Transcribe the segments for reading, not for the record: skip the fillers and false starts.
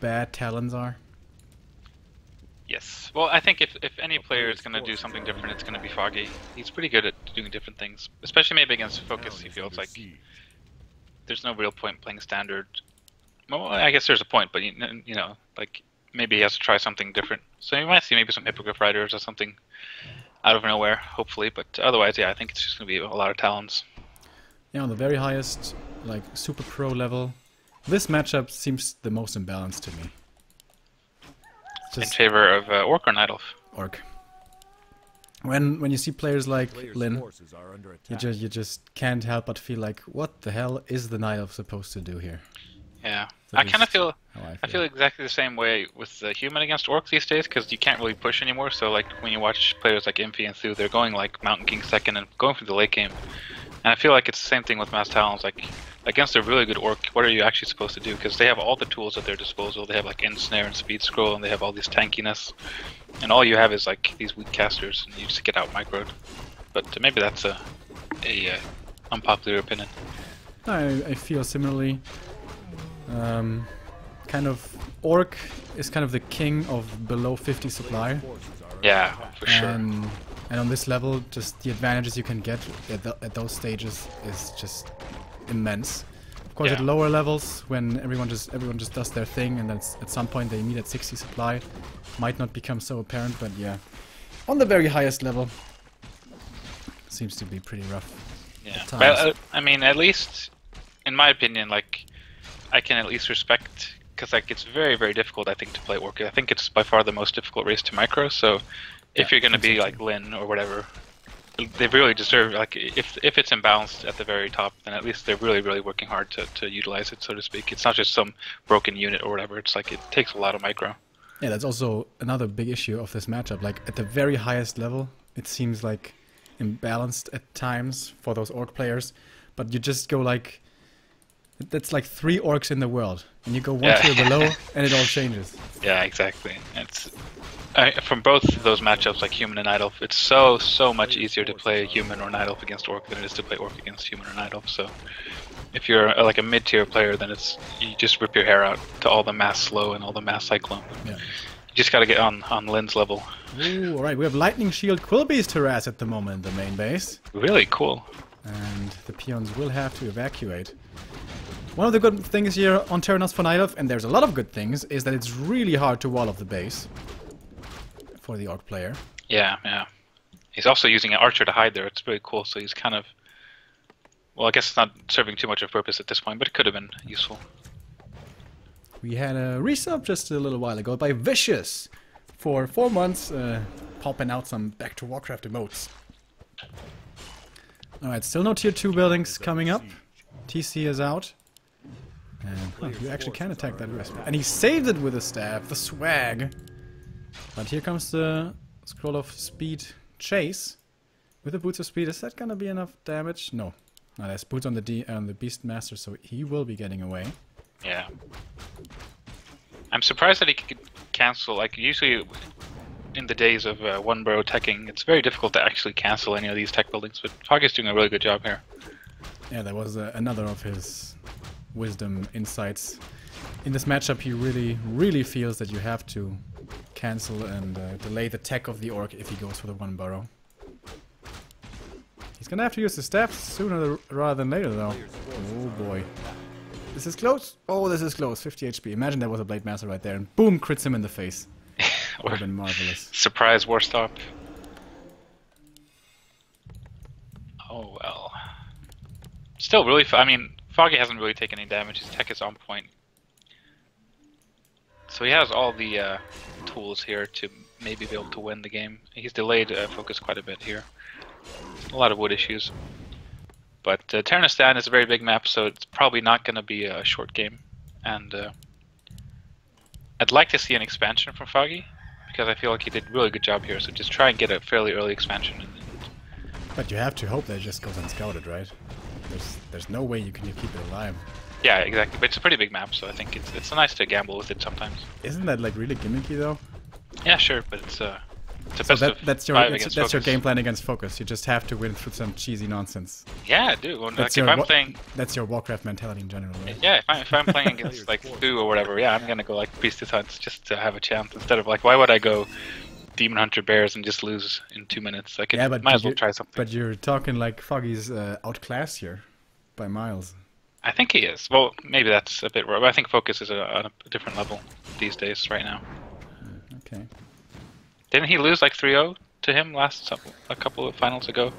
bad Talons are? Yes. Well, I think if any player is going to do something different, it's going to be Foggy. He's pretty good at doing different things, especially maybe against FoCuS. He feels like there's no real point playing standard. Well, I guess there's a point, but you know, like maybe he has to try something different. So you might see maybe some Hippogriff Riders or something out of nowhere, hopefully. But otherwise, yeah, I think it's just going to be a lot of Talons. Yeah, on the very highest, like super pro level, this matchup seems the most imbalanced to me. In favor of Orc or Night Elf? Orc. When you see players like Lin, you just can't help but feel like, what the hell is the Night Elf supposed to do here? Yeah, I kind of feel I feel exactly the same way with the human against Orc these days, because you can't really push anymore. So like when you watch players like Impy and Thu, they're going like Mountain King second and going for the late game. And I feel like it's the same thing with Mass Talons. Like against a really good Orc, what are you actually supposed to do? Because they have all the tools at their disposal. They have like Ensnare and Speed Scroll, and they have all this tankiness. And all you have is like these weak casters, and you just get out microed. But maybe that's a unpopular opinion. I feel similarly. Kind of Orc is kind of the king of below 50 supply. Yeah, for sure. And on this level, just the advantages you can get at those stages is just immense. Of course, at lower levels, when everyone just does their thing, and then at some point they meet at 60 supply, might not become so apparent. But yeah, on the very highest level, seems to be pretty rough. Yeah, but I mean, at least in my opinion, like I can at least respect, because like it's very, very difficult, I think, to play Orc. I think it's by far the most difficult race to micro. So if you're going to be like Lin or whatever, they really deserve, like if it's imbalanced at the very top, then at least they're really, really working hard to utilize it, so to speak. It's not just some broken unit or whatever. It's like it takes a lot of micro. Yeah, that's also another big issue of this matchup. Like at the very highest level, it seems like imbalanced at times for those Orc players, but you just go like, that's like 3 Orcs in the world, and you go one tier below, and it all changes. Yeah, exactly. It's from both of those matchups, like Human and Night Elf, it's so much easier to play Human or Night Elf against Orc than it is to play Orc against Human or Night Elf. So if you're like a mid-tier player, then you just rip your hair out to all the mass slow and all the mass cyclone. Yeah. You just got to get on Lin's level. Ooh, all right, we have Lightning Shield Quillbeast harass at the moment in the main base. Really cool. And the peons will have to evacuate. One of the good things here on Terranos for Night Elf, and there's a lot of good things, is that it's really hard to wall off the base for the Orc player. Yeah, yeah. He's also using an Archer to hide there. It's really cool, so he's kind of... Well, I guess it's not serving too much of a purpose at this point, but it could have been useful. We had a resub just a little while ago by Vicious for 4 months, popping out some Back to Warcraft emotes. Alright, still no tier 2 buildings coming up. TC is out. And you actually can attack that rest. And he saved it with a staff, the swag. But here comes the Scroll of Speed chase. With the Boots of Speed, is that gonna be enough damage? No. No, there's Boots on the Beastmaster, so he will be getting away. Yeah. I'm surprised that he could cancel, like usually in the days of one burrow teching, it's very difficult to actually cancel any of these tech buildings, but Foggy's doing a really good job here. Yeah, that was another of his wisdom insights. In this matchup, he really feels that you have to cancel and delay the tech of the Orc if he goes for the one burrow. He's gonna have to use the staff sooner rather than later, though. Oh boy. This is close. Oh, this is close. 50 HP. Imagine that was a Blade Master right there, and boom, crits him in the face. Would have been marvelous. Surprise war stop. Oh well. Still really, I mean, Foggy hasn't really taken any damage. His tech is on point. So he has all the tools here to maybe be able to win the game. He's delayed FoCuS quite a bit here. A lot of wood issues. But Terranistan is a very big map, so it's probably not going to be a short game. And I'd like to see an expansion from Foggy, because I feel like he did a really good job here. So just try and get a fairly early expansion. But you have to hope that it just goes unscouted, right? There's no way you can keep it alive. Yeah, exactly. But it's a pretty big map, so I think it's nice to gamble with it sometimes. Isn't that like really gimmicky though? Yeah, sure, but it's So that's your game plan against FoCuS. You just have to win through some cheesy nonsense. Yeah, I do. That's that's your Warcraft mentality in general, right? Yeah, if I'm playing against like FoCuS or whatever, yeah, I'm gonna go like Priestess Hunts just to have a chance instead of like, why would I go Demon Hunter Bears and just lose in 2 minutes? Like, might as well try something. But you're talking like Foggy's outclassed here by miles. I think he is. Well, maybe that's a bit rough. I think FoCuS is on a different level these days, right now. Okay. Didn't he lose like 3-0 to him a couple of finals ago?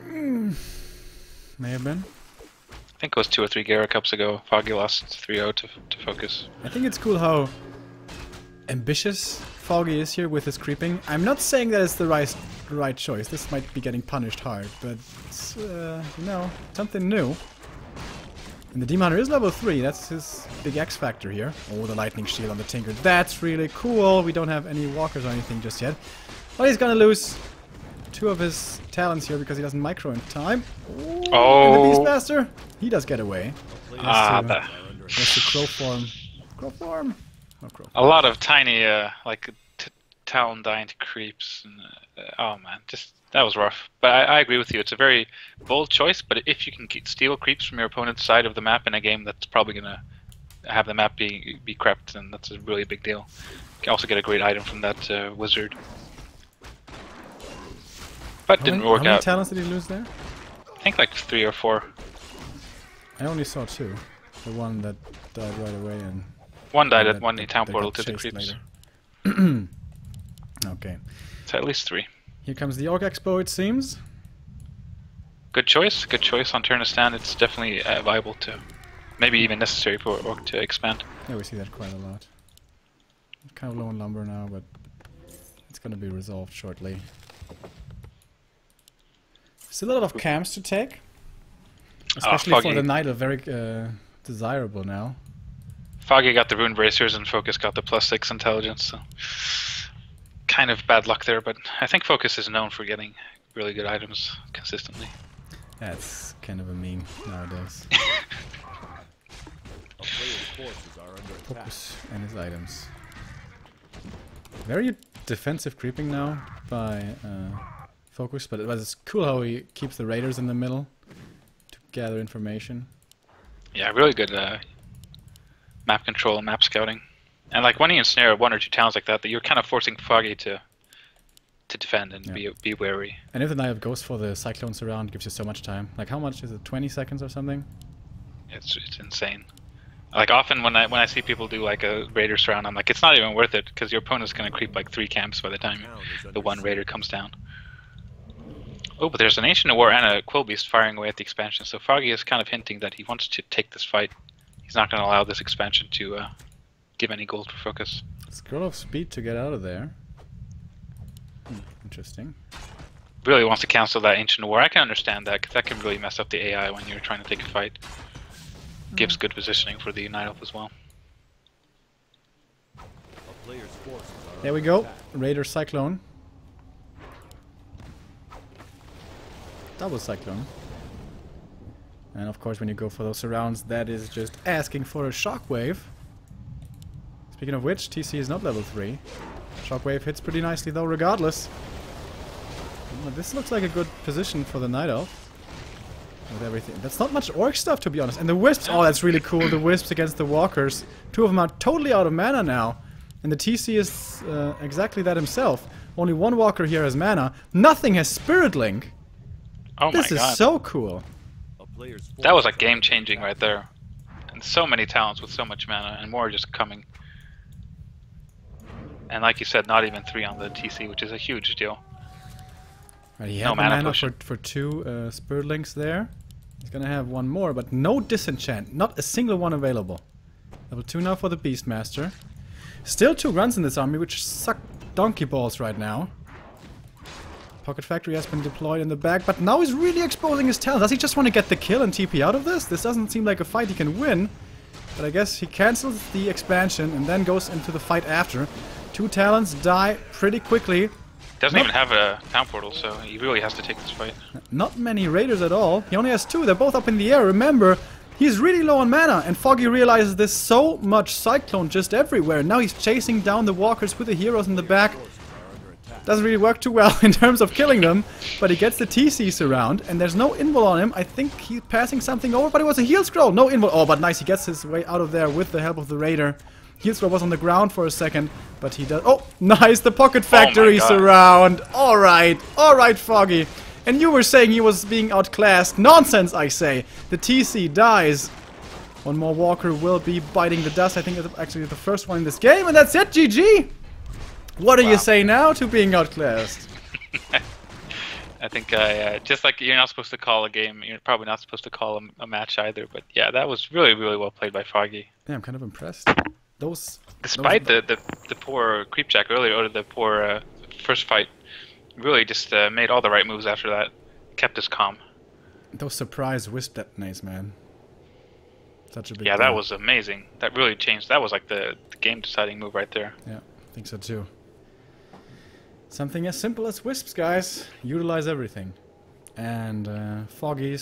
May have been. I think it was 2 or 3 Gera Cups ago. Foggy lost 3-0 to FoCuS. I think it's cool how ambitious Foggy is here with his creeping. I'm not saying that it's the right choice. This might be getting punished hard, but it's, you know, something new. And the Demon Hunter is level 3, that's his big X factor here. Oh, the lightning shield on the Tinker. That's really cool. We don't have any walkers or anything just yet. But he's gonna lose 2 of his talents here because he doesn't micro in time. Ooh, oh! And the Beastmaster, he does get away. That's the crow form. Crow form. Oh, crow form. A lot of tiny, like, town dying to creeps. And, oh man, just... That was rough, but I agree with you. It's a very bold choice, but if you can steal creeps from your opponent's side of the map in a game that's probably going to have the map be crept, then that's a really big deal. You can also get a great item from that wizard. But didn't work out. How many talents did he lose there? I think like 3 or 4. I only saw 2. The one that died right away and... One died at one town portal to the creeps. Okay. So at least 3. Here comes the Orc Expo, it seems. Good choice on turn to stand. It's definitely viable to, maybe even necessary for Orc to expand. Yeah, we see that quite a lot. Kind of low on lumber now, but it's going to be resolved shortly. Still a lot of camps to take. Especially for the Knight, very desirable now. Foggy got the Rune Bracers and FoCuS got the +6 intelligence. So. Kind of bad luck there, but I think FoCuS is known for getting really good items consistently. That's kind of a meme nowadays. FoCuS and his items. Very defensive creeping now by FoCuS, but it's cool how he keeps the raiders in the middle to gather information. Yeah, really good map control and map scouting. And like when you ensnare 1 or 2 towns like that, you're kind of forcing Foggy to defend and be wary. And if the Knight goes for the Cyclone Surround, it gives you so much time. Like how much is it? 20 seconds or something? It's insane. Like often when I see people do like a Raider Surround, I'm like, it's not even worth it because your opponent's gonna creep like 3 camps by the time the 1 Raider comes down. Oh, but there's an Ancient War and a Quill Beast firing away at the expansion, so Foggy is kind of hinting that he wants to take this fight. He's not gonna allow this expansion to give any gold for FoCuS. Scroll of speed to get out of there. Interesting. Really wants to cancel that Ancient War. I can understand that, because that can really mess up the AI when you're trying to take a fight. Gives good positioning for the Night Elf as well. There we go. Raider Cyclone. Double Cyclone. And of course when you go for those surrounds, that is just asking for a Shockwave. Speaking of which, TC is not level 3. Shockwave hits pretty nicely though regardless. This looks like a good position for the Night Elf. With everything. That's not much Orc stuff to be honest. And the Wisps, oh that's really cool. The Wisps against the Walkers. 2 of them are totally out of mana now. And the TC is exactly that himself. Only 1 Walker here has mana. Nothing has Spirit Link. Oh my god. This is so cool. That was like game changing right there. And so many talents with so much mana and more just coming. And like you said, not even 3 on the TC, which is a huge deal. Right, he had mana for 2 Spirit Links there. He's gonna have 1 more, but no Disenchant. Not a single one available. Level 2 now for the Beastmaster. Still 2 runs in this army, which suck donkey balls right now. Pocket Factory has been deployed in the back, but now he's really exposing his talent. Does he just want to get the kill and TP out of this? This doesn't seem like a fight he can win. But I guess he cancels the expansion and then goes into the fight after. 2 talents die pretty quickly. Doesn't even have a town portal, so he really has to take this fight. Not many raiders at all. He only has 2. They're both up in the air. Remember, he's really low on mana, and Foggy realizes there's so much Cyclone just everywhere. Now he's chasing down the walkers with the heroes in the back. doesn't really work too well in terms of killing them, but he gets the TC surround, and there's no invul on him. I think he's passing something over, but it was a heal scroll. No invul. Oh, but nice. He gets his way out of there with the help of the Raider. Heal scroll was on the ground for a second, but he does... Oh, nice. The Pocket Factory surround. All right, Foggy. And you were saying he was being outclassed. Nonsense, I say. The TC dies. One more walker will be biting the dust. I think it's actually the first one in this game, and that's it. GG. What do you say now to being outclassed? I think just like you're not supposed to call a game, you're probably not supposed to call a match either. But yeah, that was really, really well played by Foggy. Yeah, I'm kind of impressed. Despite the poor creepjack earlier, or the poor first fight, really just made all the right moves after that. Kept us calm. Those surprise wisp detonates, man. Such a big Yeah, deal. that was amazing. That really changed. That was like the game-deciding move right there. Yeah, I think so too. Something as simple as wisps, guys. Utilize everything. And Foggy's